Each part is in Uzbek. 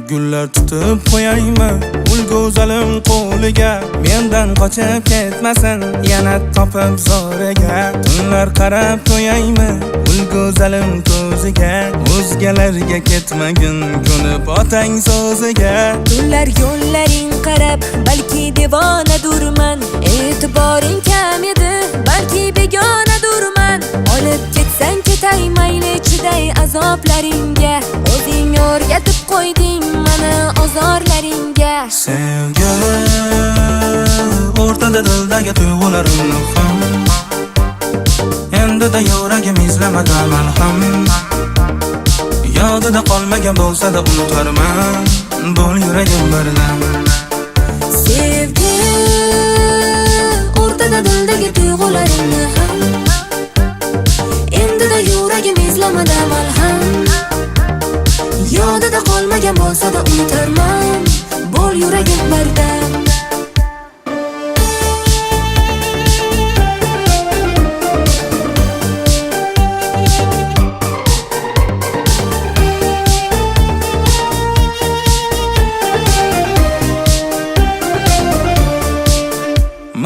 Gullar tutib qo'yaymi ul go'zalim qo'liga, mendan qochib ketmasin yana topib zo'riga. Tunlar qarab qo'yaymi ul go'zalim ko'ziga, o'zgalarga ketmagin ko'nib otang so'ziga. Tunlar yo'llaring qarab balki devonadurman, e'tiboring kam edi balki begonadurman. Olib ketsang ketay mayli chiday azoblaringga, o'zing o'rgatib qo'yding mana ozorlaringga. Sevgi o'rtada dildagi tuyg'ularimni ham, endi-da yuragim izlamada malham. Yodida qolmagan bo'lsa-da unutarman, bo'l yuragim birdam. Sevgi o'rtada dildagi tuyg'ularimni ham, endi-da yuragim izlamada malham. Yodida qolmagan bo'lsa-da unutarman, bo'l yuragim birdam.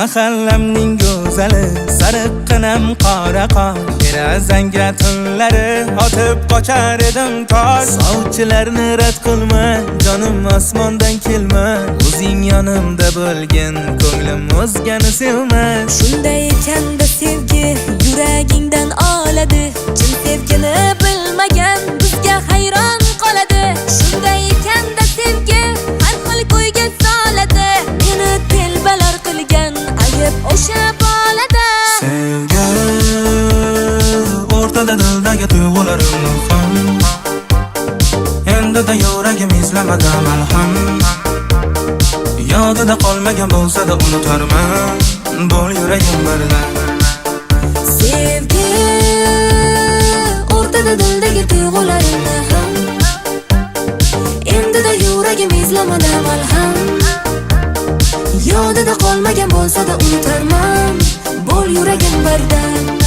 Mahallamning go'zali sariqqinam qora qor, derazangga tunlari otib qochar edim tor. Sovchilarni rad qilma, jonim osmondan kelma, o'zing yonimda bo'lgin, ko'nglim o'zgani sevmas. Shunday ekanda sevgi yuragingdan oladi, chin sevgini bilmagan bizga hayron qoladi. Shunday ekanda sevgi har xil ko'yga soladi, meni telbalar qilgan ayib o'sha bolada. Sevgi o'rtada dildagi tuyg'ularimni ham, endi-da yuragim izlamada malham. Yodida qolmagan bo'lsa-da unutarman, bo'l yuragim birdam. Sevgi o'rtada dildagi tuyg'ularimni ham, endi-da yuragim izlamada malham. Yodida qolmagan bo'lsa-da unutarman, bo'l yuragim birdam.